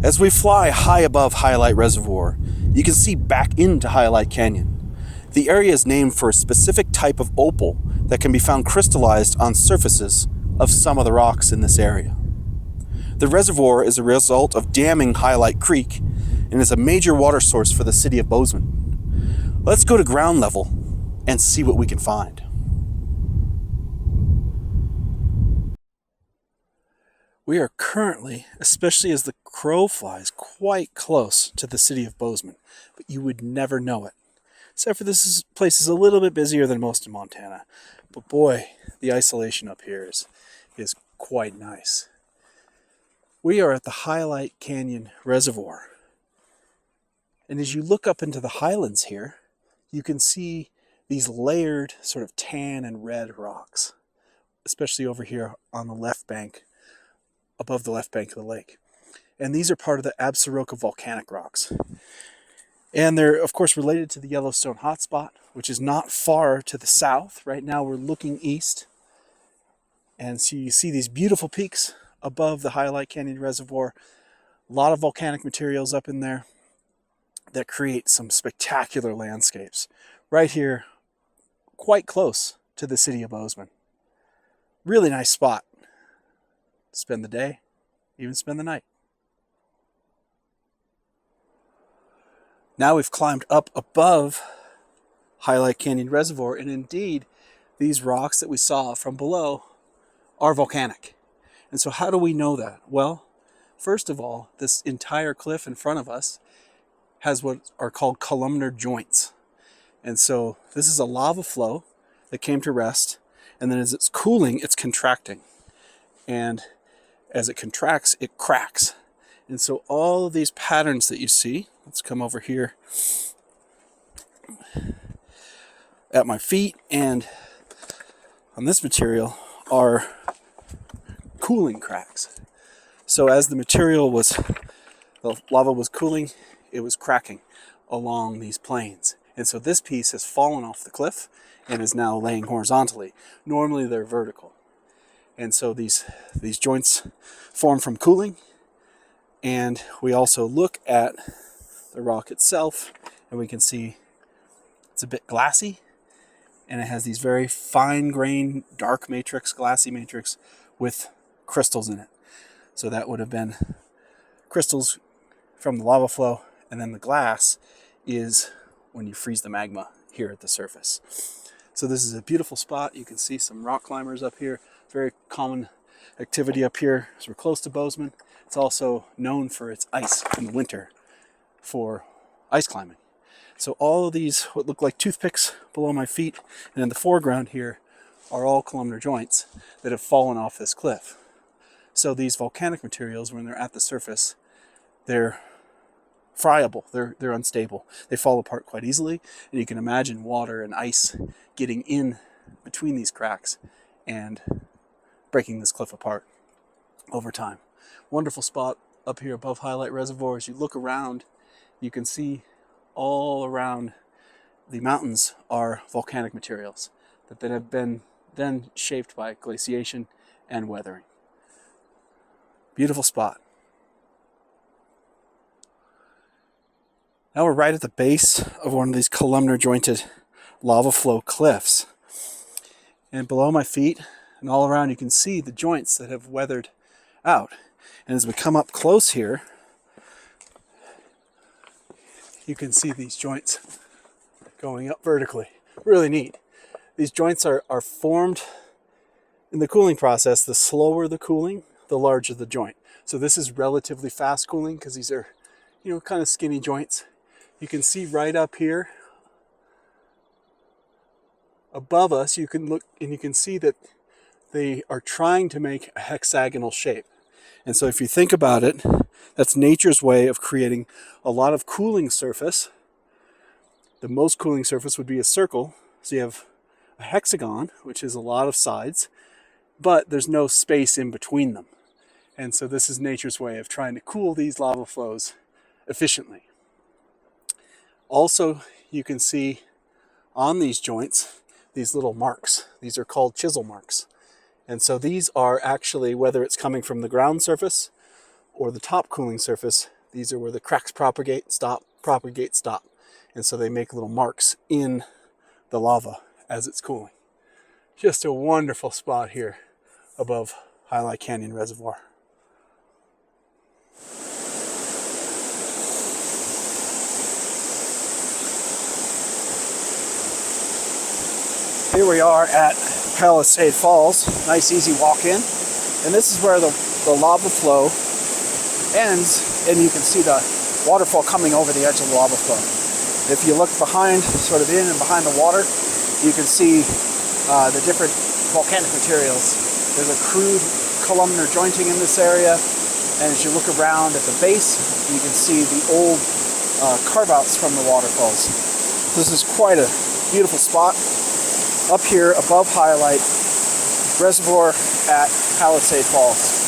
As we fly high above Hyalite Reservoir, you can see back into Hyalite Canyon. The area is named for a specific type of opal that can be found crystallized on surfaces of some of the rocks in this area. The reservoir is a result of damming Hyalite Creek and is a major water source for the city of Bozeman. Let's go to ground level and see what we can find. We are currently, especially as the crow flies, quite close to the city of Bozeman, but you would never know it. Except for this place is a little bit busier than most in Montana. But boy, the isolation up here is quite nice. We are at the Hyalite Canyon Reservoir. And as you look up into the highlands here, you can see these layered sort of tan and red rocks, especially over here on the left bank, above the left bank of the lake. And these are part of the Absaroka volcanic rocks. And they're, of course, related to the Yellowstone hotspot, which is not far to the south. Right now we're looking east. And so you see these beautiful peaks above the Hyalite Canyon Reservoir. A lot of volcanic materials up in there that create some spectacular landscapes. Right here, quite close to the city of Bozeman. Really nice spot. Spend the day, even spend the night. Now we've climbed up above Hyalite Canyon Reservoir, and indeed, these rocks that we saw from below are volcanic. And so how do we know that? Well, first of all, this entire cliff in front of us has what are called columnar joints. And so this is a lava flow that came to rest, and then as it's cooling, it's contracting. And as it contracts, it cracks. And so all of these patterns that you see, let's come over here at my feet and on this material, are cooling cracks. So as the lava was cooling, it was cracking along these plains. And so this piece has fallen off the cliff and is now laying horizontally. Normally they're vertical. And so these joints form from cooling. And we also look at the rock itself and we can see it's a bit glassy, and it has these very fine grained dark matrix, glassy matrix with crystals in it. So that would have been crystals from the lava flow, and then the glass is when you freeze the magma here at the surface. So this is a beautiful spot. You can see some rock climbers up here. Very common activity up here as we're close to Bozeman. It's also known for its ice in the winter for ice climbing. So all of these, what look like toothpicks below my feet, and in the foreground here are all columnar joints that have fallen off this cliff. So these volcanic materials, when they're at the surface, they're friable, they're unstable. They fall apart quite easily, and you can imagine water and ice getting in between these cracks and breaking this cliff apart over time. Wonderful spot up here above Hyalite Reservoir. As you look around, you can see all around the mountains are volcanic materials that have been then shaped by glaciation and weathering. Beautiful spot. Now we're right at the base of one of these columnar jointed lava flow cliffs. And below my feet and all around you can see the joints that have weathered out. And as we come up close here, you can see these joints going up vertically. Really neat. These joints are formed in the cooling process. The slower the cooling, the larger the joint. So this is relatively fast cooling because these are, kind of skinny joints. You can see right up here above us, you can look and you can see that they are trying to make a hexagonal shape. And so if you think about it, that's nature's way of creating a lot of cooling surface. The most cooling surface would be a circle. So you have a hexagon, which is a lot of sides, but there's no space in between them. And so this is nature's way of trying to cool these lava flows efficiently. Also, you can see on these joints, these little marks. These are called chisel marks. And so these are actually, whether it's coming from the ground surface or the top cooling surface, these are where the cracks propagate, stop, propagate, stop. And so they make little marks in the lava as it's cooling. Just a wonderful spot here above Hyalite Canyon Reservoir. Here we are at Palisade Falls. Nice easy walk in. And this is where the lava flow ends, and you can see the waterfall coming over the edge of the lava flow. If you look behind, sort of in and behind the water, you can see the different volcanic materials. There's a crude columnar jointing in this area, and as you look around at the base, you can see the old carve-outs from the waterfalls. This is quite a beautiful spot up here above Hyalite Reservoir at Palisade Falls.